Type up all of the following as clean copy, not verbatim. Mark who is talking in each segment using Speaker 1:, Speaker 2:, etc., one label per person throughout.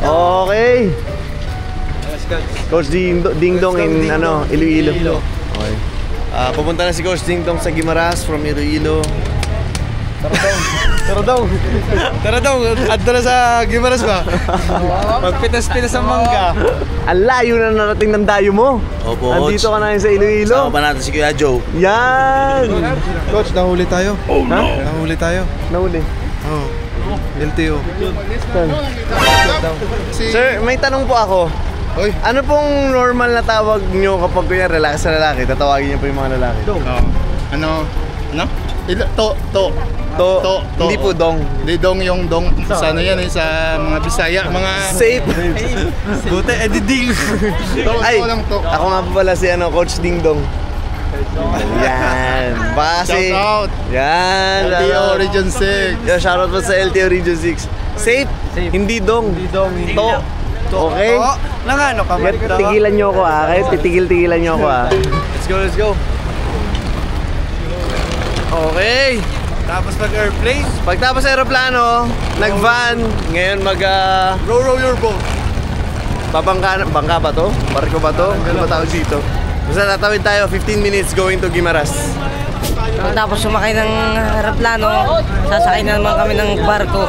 Speaker 1: Okay. Coach Ding Dong in Iloilo. Okay. Pupunta na si Coach Ding Dong sa Guimaras from Iloilo.
Speaker 2: Tara daw, adto na sa Guimaras ba? Magpitas-pitas ang mangga.
Speaker 1: Ang layo na narating ng dayo mo.
Speaker 3: Opo,
Speaker 1: andito ka na sa Iloilo.
Speaker 3: Sama pa natin si Kuya Joe.
Speaker 1: Yan!
Speaker 2: Coach, nahuli tayo.
Speaker 1: Oh no!
Speaker 2: Nahuli tayo.
Speaker 1: Nahuli?
Speaker 2: Oo. LTO.
Speaker 1: Sir, may tanong po ako.
Speaker 2: Oy.
Speaker 1: Ano pong normal na tawag nyo kapag kuya relax sa lalaki? Tatawagin niyo po yung mga lalaki?
Speaker 4: Ano?
Speaker 1: Hindi po dong.
Speaker 4: Hindi dong yung dong sa ano yan sa mga Bisaya, mga
Speaker 1: safe.
Speaker 2: Buti editing.
Speaker 1: Ay,
Speaker 4: lang to.
Speaker 1: ako nga po pala si Coach Ding Dong. Yan. Base.
Speaker 4: Shout out.
Speaker 1: Yan.
Speaker 4: LTO Region 6.
Speaker 1: Yeah, shout out po sa LTO Region 6. Safe. Hindi dong. To. Okay?
Speaker 2: Nang ano ka?
Speaker 1: Tigilan nyo ako Kahit titigil-tigilan nyo ako
Speaker 2: Let's go. Okay. Tapos mag-airplane.
Speaker 1: Pagtapos aeroplano, nag-van, ngayon
Speaker 2: row your boat.
Speaker 1: Bangka ba to? Barko ba to? Ano ba tawag dito? Basta tatawid tayo, 15 minutes going to Guimaras.
Speaker 5: Tapos sumakay ng aeroplano, sasakay na naman kami ng barko.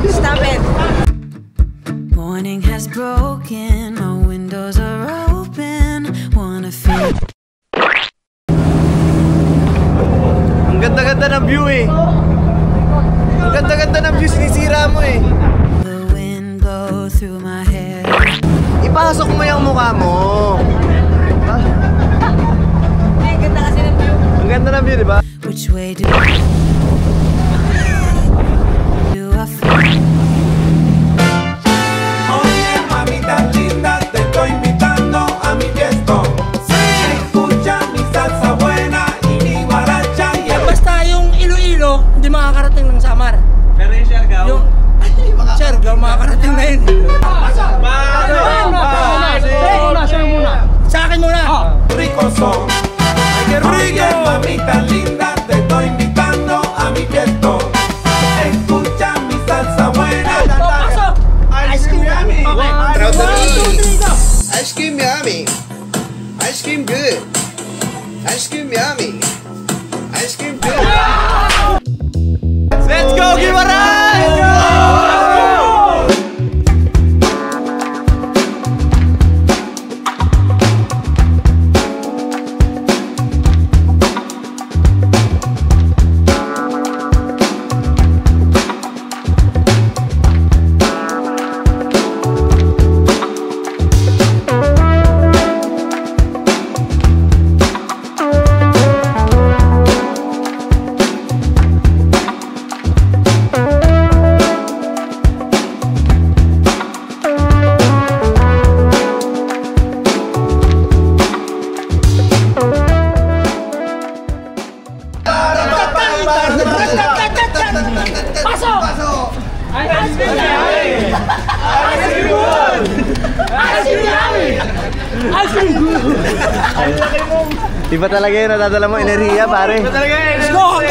Speaker 5: Stop it!
Speaker 6: Morning has broken, my windows are open, wanna feel.
Speaker 1: Ang ganda-ganda ng view Ang ganda-ganda ng view, sinisira mo
Speaker 6: The wind blow through my hair.
Speaker 1: Ipasok mo yung mukha mo.
Speaker 5: Ang ganda kasi ng view.
Speaker 1: Ang ganda ng view, di ba?
Speaker 6: Which way do I feel?
Speaker 7: Oye, mamita linda, te estoy invitando a mi fiesta. Escucha mi salsa buena y mi guaracha.
Speaker 5: Basta yung Iloilo, hindi makakarating ng Samar.
Speaker 2: Pero yung Siargao?
Speaker 5: Yung Siargao, makakarating na yun. Sa akin muna.
Speaker 7: Rico son. Oye, mamita linda, te estoy invitando a mi fiesta. Escucha mi salsa buena. Ice cream yummy.
Speaker 1: Ice cream yummy. Ice cream good. Ice cream yummy. Ice cream good. Let's go, Guimaras! Iba talaga yun, nadadala mo enerhiya, pare. Iba talaga yun. Let's go!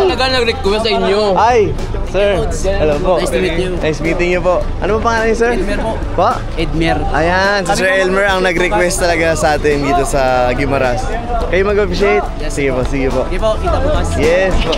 Speaker 1: Hanggang
Speaker 8: nag-request sa inyo.
Speaker 1: Hi, sir. Hello po.
Speaker 8: Nice to meet you.
Speaker 1: Nice meeting you po. Ano po pangalan niyo, sir?
Speaker 8: Edmer po.
Speaker 1: Po?
Speaker 8: Edmer.
Speaker 1: Ayan, si Sir Elmer ang nag-request talaga sa atin dito sa Guimaras. Kayo mag-officiate? Sige po, sige po.
Speaker 8: Sige po, kita bukas.
Speaker 1: Yes po.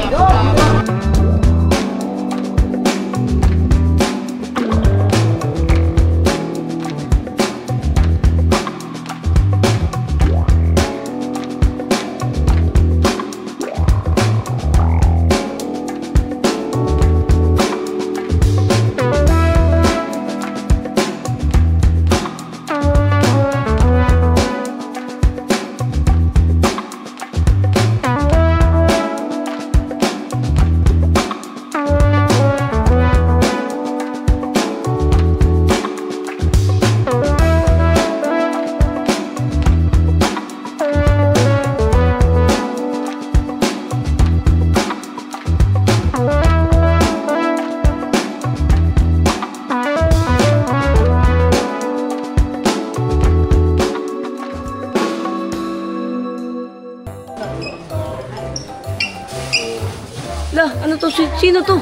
Speaker 5: to? Sino to?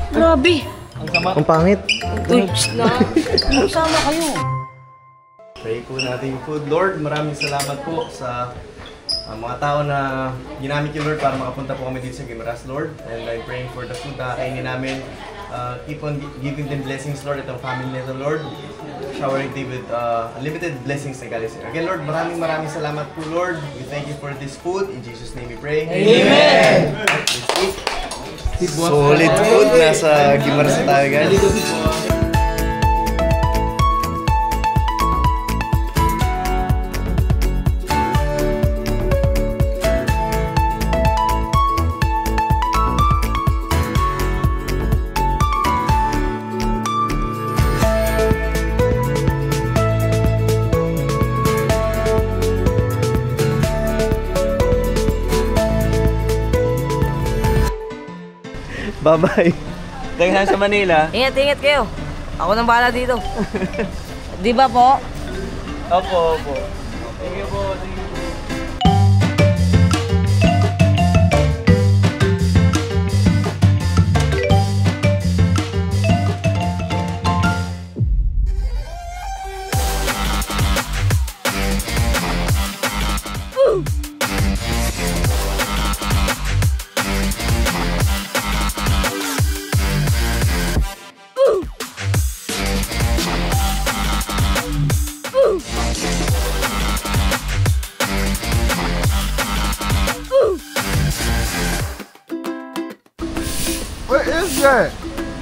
Speaker 5: Grabe.
Speaker 1: Ang pangit.
Speaker 5: Uy, na. Sama kayo.
Speaker 1: Pray po natin yung food. Lord, maraming salamat po sa mga tao na ginamit yung Lord para makapunta po kami dito sa Guimaras, Lord. And I'm praying for the food na kainin namin. Keep on giving them blessings, Lord, at ang family nito, Lord. Showering them with unlimited blessings na galing sa Again, Lord, maraming salamat po, Lord. We thank you for this food. In Jesus' name we pray. Amen! Let's eat. Solid food. Nasa Guimaras na tayo, guys. Bye-bye.
Speaker 2: Tingnan sa Manila.
Speaker 5: Ingat kayo. Ako nang bahala dito. Di ba po?
Speaker 2: Opo. Thank you po.
Speaker 4: Where is that?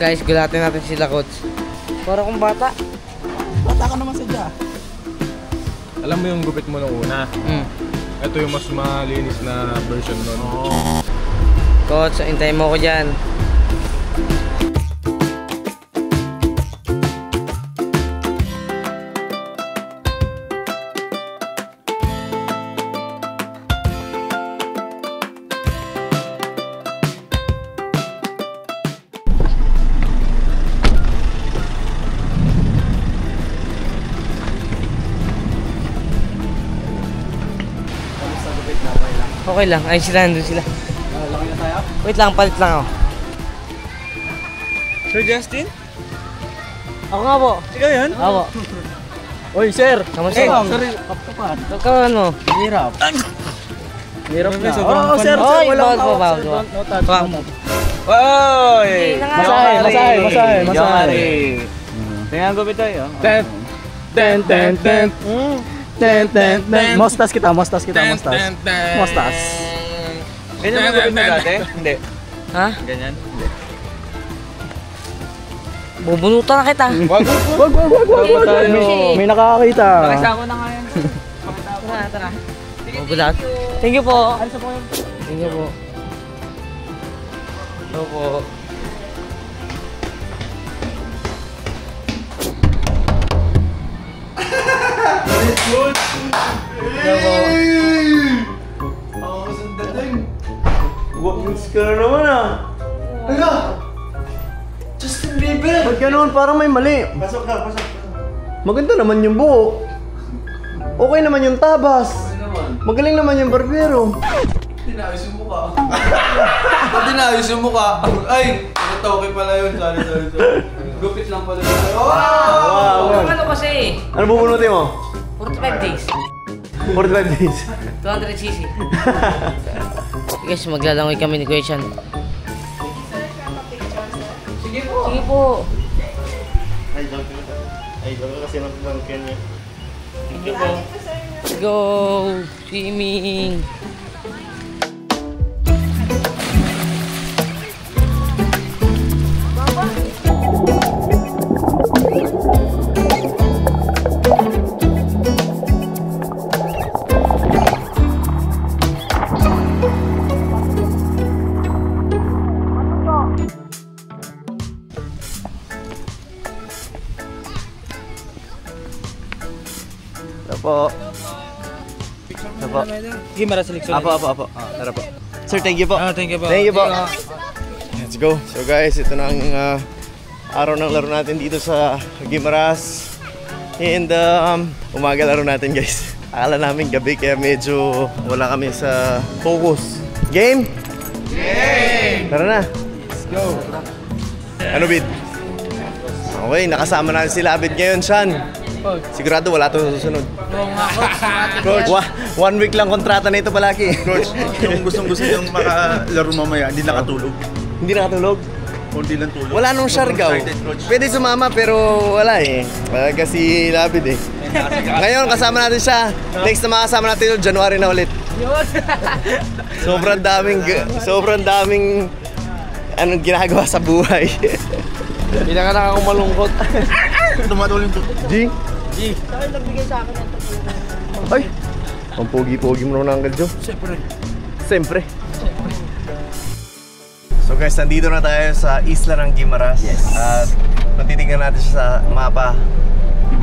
Speaker 5: Guys, gulatin natin sila, coach. Para kung bata.
Speaker 4: Bata ka naman sadya.
Speaker 2: Alam mo yung gupit mo nung una? Ito yung mas malinis na version nun.
Speaker 5: Coach, hintayin mo ko dyan. Okay lang, ayun sila, nandun sila.
Speaker 2: Laki na tayo?
Speaker 5: Wait lang, palit lang ako.
Speaker 2: Sir Justin?
Speaker 5: Ako nga po.
Speaker 2: Ikaw yan?
Speaker 5: Ako.
Speaker 2: Oy, sir!
Speaker 5: Kamusta?
Speaker 2: Sorry, kapkapan.
Speaker 5: Ikaw ano?
Speaker 2: Hirap. Hirap na.
Speaker 5: Oh,
Speaker 2: sir,
Speaker 5: Oy,
Speaker 2: walang
Speaker 5: bawal
Speaker 2: tawag,
Speaker 5: po,
Speaker 2: sir.
Speaker 5: bawal.
Speaker 2: Don't touch.
Speaker 5: Bawal.
Speaker 2: Oy!
Speaker 5: Hindi na nga.
Speaker 2: Masahe. Tingnan ko ba tayo?
Speaker 4: Mostas kita. Mostas.
Speaker 2: Ganyan mo gawin na dati? Hindi.
Speaker 5: Ha?
Speaker 2: Ganyan? Hindi.
Speaker 5: Bubunutan na kita.
Speaker 2: Wag.
Speaker 4: May nakakakita.
Speaker 2: Nakasama na nga yan.
Speaker 5: Tara. Bubulat. Thank you po. Thank you po. Hello po.
Speaker 1: Walking ka naman ah. Hala! Justin Bieber! Ba't ganoon? Parang may mali. Pasok. Maganda naman yung buhok. Okay naman yung tabas. Magaling naman yung barbero.
Speaker 2: Tinayos yung mukha. Tinayos yung mukha. Ay! Okay pala yun. Sorry. Gupit lang pala yun.
Speaker 5: Wow. Ano kasi?
Speaker 1: Ano bubunutin mo?
Speaker 5: 45 days.
Speaker 1: 45 days.
Speaker 5: 200cc. Guys, maglalangoy kami ni Kuya Chan. Sige po.
Speaker 1: Ay, doon kasi nagpangkin niya.
Speaker 5: Thank you po. Let's go swimming.
Speaker 1: Apo.
Speaker 2: Guimaras selection.
Speaker 1: Apo. Tara po. Sir, thank you po.
Speaker 2: Thank you po.
Speaker 1: Thank you po. Let's go. So guys, ito na ang araw ng laro natin dito sa Guimaras. And umaga laro natin guys. Akala namin gabi kaya medyo wala kami sa focus. Game? Game! Tara na.
Speaker 2: Let's go.
Speaker 1: Ano, Bid? Okay, nakasama natin sila Abid ngayon, Sean. Sigurado wala ito susunod.
Speaker 4: Coach,
Speaker 1: 1 week lang kontrata na ito palagi.
Speaker 4: Coach, yung gustong-gusto yung makalaro mamaya, hindi nakatulog.
Speaker 1: Hindi nakatulog?
Speaker 4: Kundi lang tulog.
Speaker 1: Wala nung Siargao. Pwede sumama pero wala eh. Kasi Labid eh. Ngayon kasama natin siya. Next na makasama natin yun, January na ulit. Sobrang daming anong ginagawa sa buhay.
Speaker 2: Hindi na ka nakakamalungkot.
Speaker 4: Tumatulong to.
Speaker 1: G? Ay! Ang pogi-pogi mo naman, Uncle Joe. Siyempre. So guys, nandito na tayo sa Isla ng Guimaras. At kung titignan natin siya sa mapa,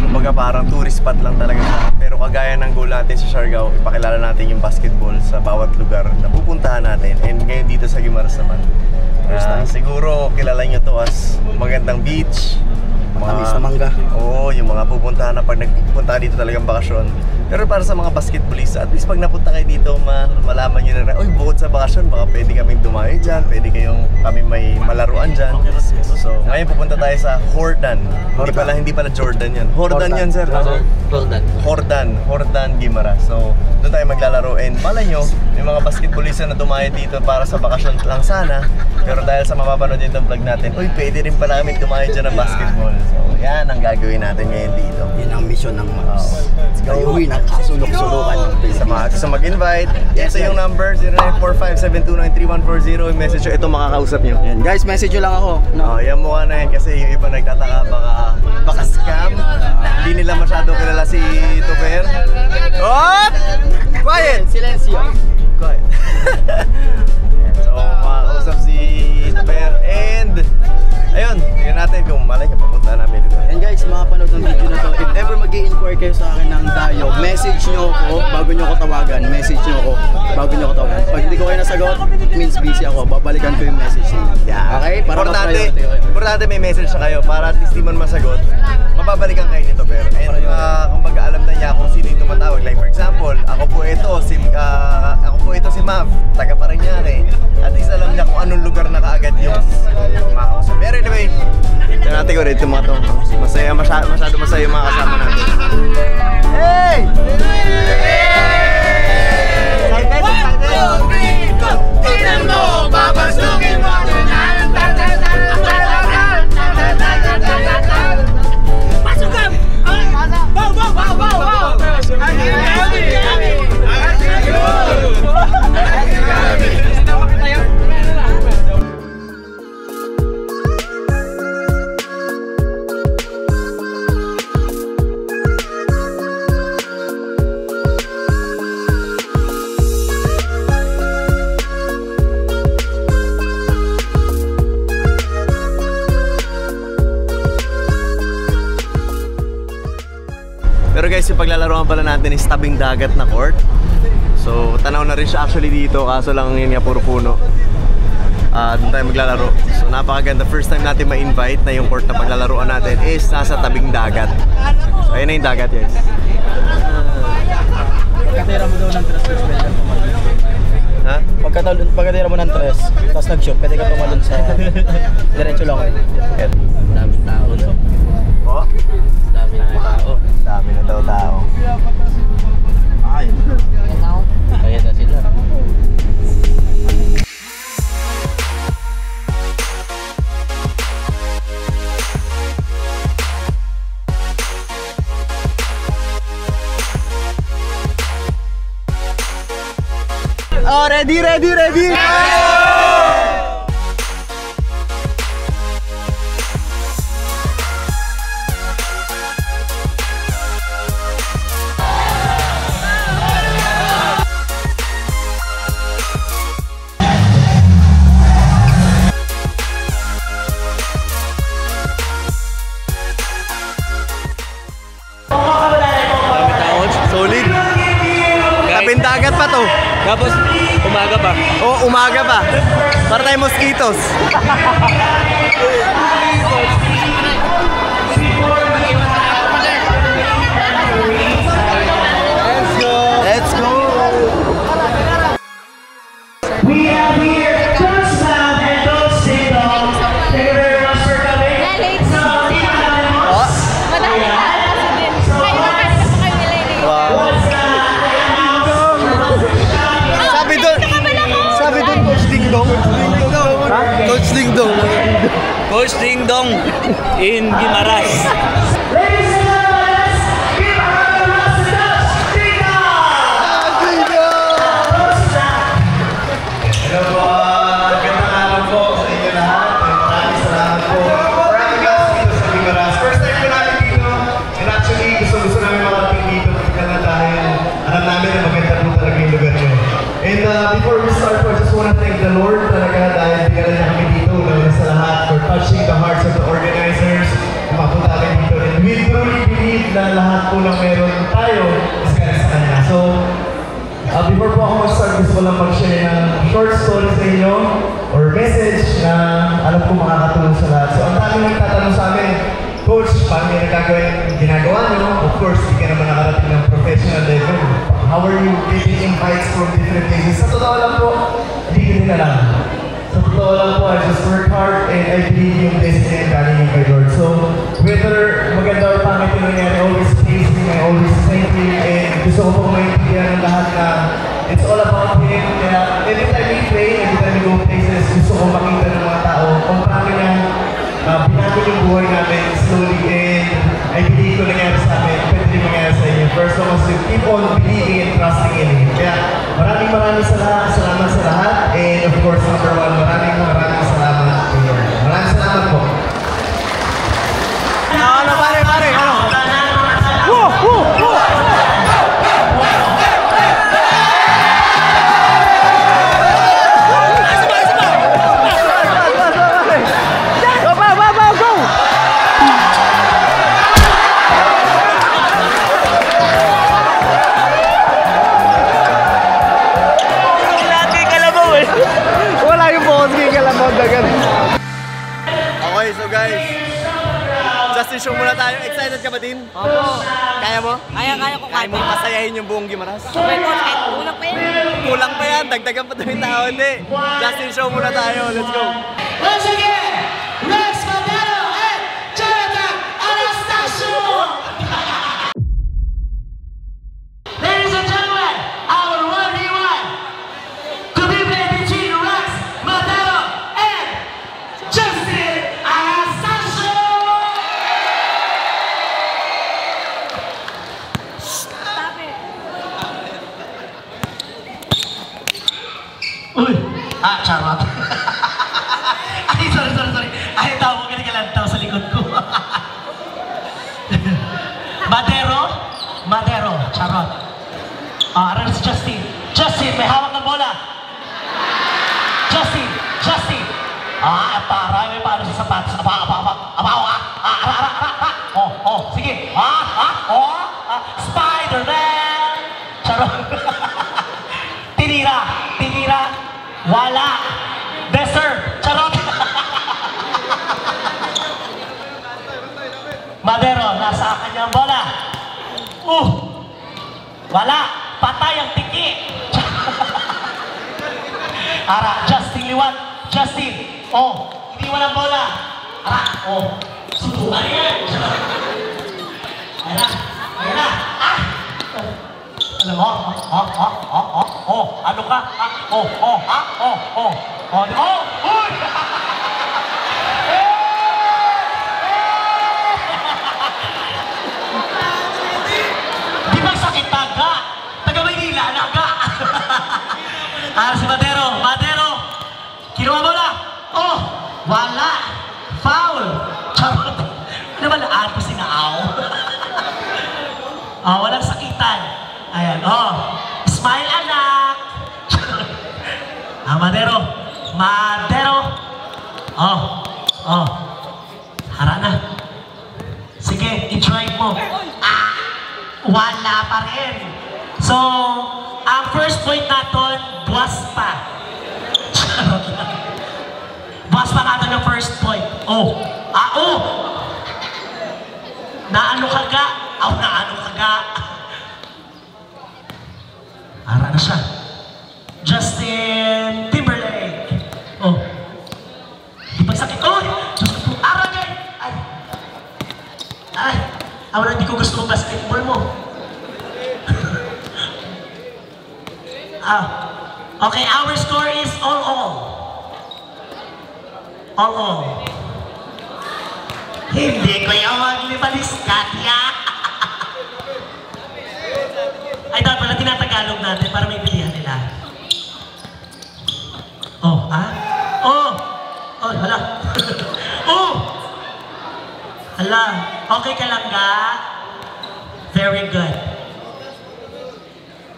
Speaker 1: kumbaga parang tourist spot lang talaga siya. Pero kagaya ng goal natin sa Siargao, ipakilala natin yung basketball sa bawat lugar na pupuntahan natin. And ngayon dito sa Guimaras naman. Siguro kilala nyo to as magandang beach.
Speaker 5: Matamis na mangga.
Speaker 1: Oo, yung mga pupuntahan na pag nagpunta dito talagang bakasyon. Pero para sa mga basketballista, at least pag napunta kayo dito, malaman nyo na uy, bukod sa bakasyon, baka pwede kaming dumayo dyan, pwede kami may malaruan dyan. So, ngayon pupunta tayo sa Hordan. Hindi pala Jordan yan. Hordan yan, sir. Hordan, Guimaras. So, doon tayo maglalaro. And malay nyo, yung mga basketballista na dumayo dito para sa bakasyon lang sana. Pero dahil sa mapapanood yung vlog natin, uy, pwede rin pala kami dumayo dyan ng basketball. So, yan ang gagawin natin ngayon dito.
Speaker 5: Yan ang mission ng Mavs. Kayo uwi na kasulok-sulukan ng Pilipinas.
Speaker 1: Sa mag-invite, yan sa yung number 0945-729-3140. Yung message ito makakausap nyo.
Speaker 5: Yan, guys, message nyo lang ako. No?
Speaker 1: Yan mukha na yan kasi yung iba nagtataka baka scam. Hindi nila masyado kilala si Tuper. What? Quiet!
Speaker 5: Silencio.
Speaker 1: Quiet. So makakausap si Tuper and ayun, tingnan natin kung malay niya papunta namin.
Speaker 5: And guys, makapanood ng video na to, if ever mag-i-inquire kayo sa akin ng Dayo, message nyo ako bago nyo ko tawagan. Message nyo ako bago nyo ko tawagan. Pag hindi ko kayo nasagot, it means busy ako. Babalikan ko yung message niyo.
Speaker 1: Yeah.
Speaker 5: Okay? Para
Speaker 1: importante may message na kayo para at least di man masagot. Mababalikan kayo nito pero. And kumbaga alam na niya kung sino yung tumatawag. Like for example, ako po ito si Mav, taga Parañaque. At least alam niya kung anong lugar na kaagad yung makausap. Pero anyway, tignan natin ko rin itong mga to. Masyado masaya yung mga kasama natin. Hey! Pero guys, yung paglalaroan pala natin is tabing dagat na court. So, tanaw na rin siya actually dito, kaso lang yun nga puro puno. Doon tayo maglalaro. So, napakaganda. First time natin ma-invite na yung court na paglalaroan natin is nasa tabing dagat. So, ayun na yung dagat, guys.
Speaker 5: Pagkatira mo daw ng tres,
Speaker 1: Ha?
Speaker 5: pagkatira mo ng tres, tapos nag-shoot, pwede ka tumalon sa diretso lang.
Speaker 2: Daming tao, no?
Speaker 1: Oh?
Speaker 2: Daming tao.
Speaker 1: Dami na daw tao. Ay.
Speaker 2: Kaya na sila.
Speaker 1: Oh, ready! Solid. Tabing dagat pa to.
Speaker 2: Tapos, umaga pa.
Speaker 1: Oh, umaga pa. Para tayo mosquitos. Let's go.
Speaker 7: We have here touchdown and
Speaker 3: Coach Ding Dong in Guimaras.
Speaker 1: Before we start, I just want to thank the Lord talaga dahil bigyan niya kami dito sa lahat for touching the hearts of the organizers. Mapunta kami dito. And we truly believe na lahat po lang meron tayo is kaya sa Kanya. So, before po ako mag-start, gusto ko lang mag-share ng short story sa inyo or message na alam ko makakatulong sa lahat. So, ang dami nagtatanong sa amin, Coach, paano yung ginagawa nyo? Of course, hindi ka naman nakarating ng professional level. How are you getting invites from different places? Sa totoo lang po, hindi ko din alam. Sa totoo lang po, I just work hard and I believe yung destiny and galing yung kay Lord. So, whether maganda or pangit yung nangyari, I always praise Him, I always thank Him, and gusto ko pong maintindihan ng lahat na it's all about Him. Kaya every time we pray, every time we go places, gusto ko makita ng mga tao kung paano niya binago yung buhay namin slowly, and I believe ko nangyari sa amin, pwede rin mangyari sa inyo. First of all, to keep on believing and trusting in Him. Kaya maraming salamat sa lahat, and of course, number one, maraming salamat to Lord. Maraming salamat po.
Speaker 5: Ano pare? Ano? Okay, so guys, Justin show muna tayo. Excited ka ba din?
Speaker 8: Opo.
Speaker 5: Kaya mo?
Speaker 8: Kaya ko
Speaker 5: Kaya mo pasayahin yung buong Guimaras?
Speaker 8: Sabay ko, kahit kulang pa yan.
Speaker 5: Kulang pa yan, dagdagan pa yung tao. Hindi. Justin show muna tayo. Let's go.
Speaker 9: Once again, Rex Madero and Jonathan Anastasio! Ladies and gentlemen, our 1v1 to be played between Rex Madero and Justin Anastasio!
Speaker 8: Stop it.
Speaker 9: Uy! Charot! Ay, sorry. Ay, tao mo ganyan sa likod ko. Madero, charot. Aral si Justin. Justin, may hawak ng bola. Justin. Para, may paano sa sapatos. Sige. Spider-Man! Charot. Tinira. Wala. Deser. Charot. Madero, nasa kanyang bola. Wala. Patay ang tiki. Justin liwat. Justin. Hindi walang bola. Subukan yan. Ayan na. Alam mo? Ano ka? Uy! Di ba sakit taga? Taga Maynila, naga. Si Madero. Kinuha mo na. Wala. Foul. Charot. Ano ba laan ko sinaaw? Walang sakitan. Ayan, smile anak. Madero. Hara na. Sige, i-drive mo. Wala pa rin. So, ang first point natin, buwas pa. Buwas pa natin yung first point. Naano ka ga? Hara na siya. Justin Timberlake. Di pagsakit. Diyos ko po. Aragay! Hindi ko gusto ng basketball mo. Okay, our score is all. Hindi ko yung maglibalis, Katya. Ay, dapat pala tinatagalog natin para may bilihan nila. Oh, ha? Oh! Oh, hala. Oh! Hala, okay ka lang ka? Very good.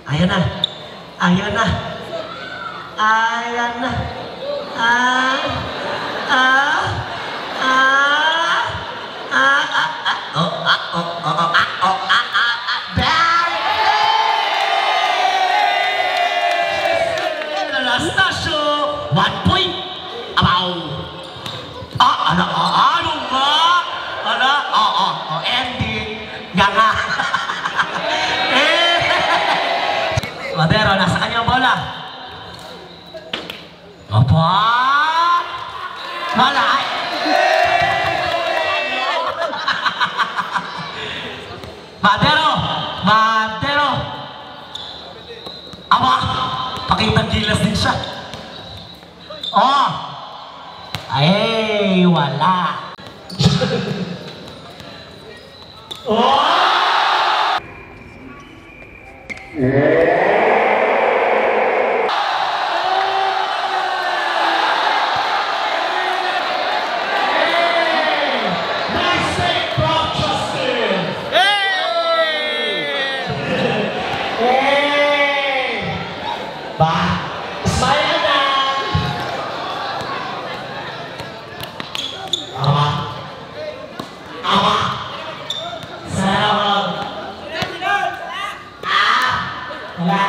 Speaker 9: Ayan na. Ayan na. Ayan na. Last na show, 1 point. Abaw. Ano ba? Ending. Nga. Madero, nasaan yung bola? Opo. Wala. Madero. Aba, pakitang gilas din siya. Oh. Ay, wala. Oh. Smile na! Sarap! Wala!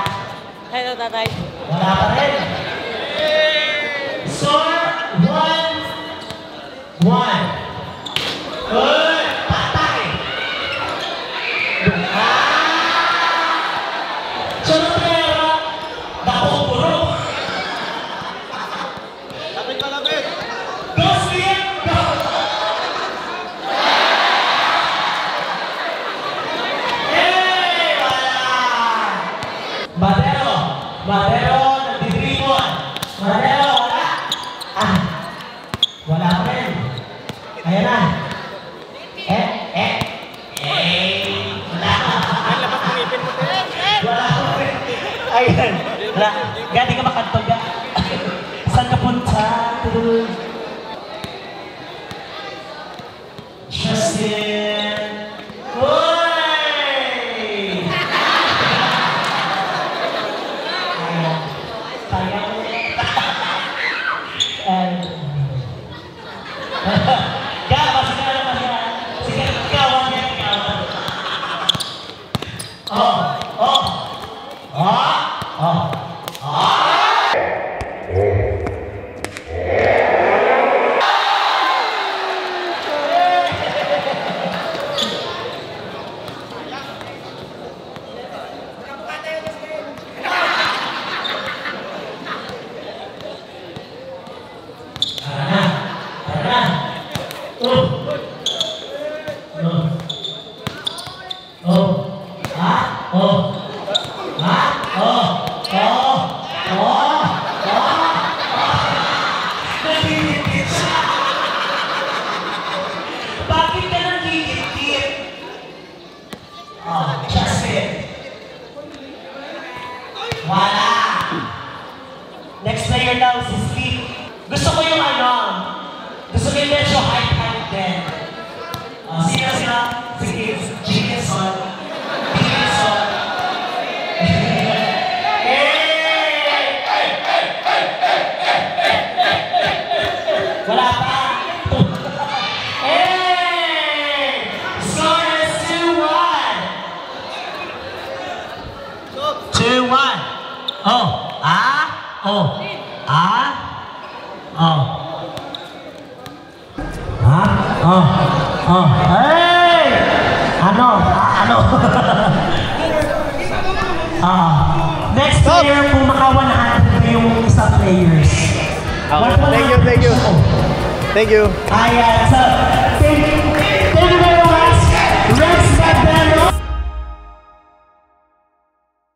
Speaker 8: Hello, tatay.
Speaker 9: Wala pa rin! Score 1-1. Good! Patay! Chorotero! Nakupuro! Madero, nagdidribon. Madero, wala. Wala pa rin. Ayan na. Wala. Wala pa rin. Ayan. Wala. Gati ka makantog ka. Saan ka punta? Justin. Bakit ka nang gigit-git? Justin. Wala. Next player daw, si Steve. Gusto ko yung gusto ko yung medyo height din. Sino sila? Si Gilson. Wala pa. Score is 2-1. 2-1. Oh. Hey! Ano? Next player po maka 100 yung isang players.
Speaker 1: Thank you.
Speaker 9: Ayan, so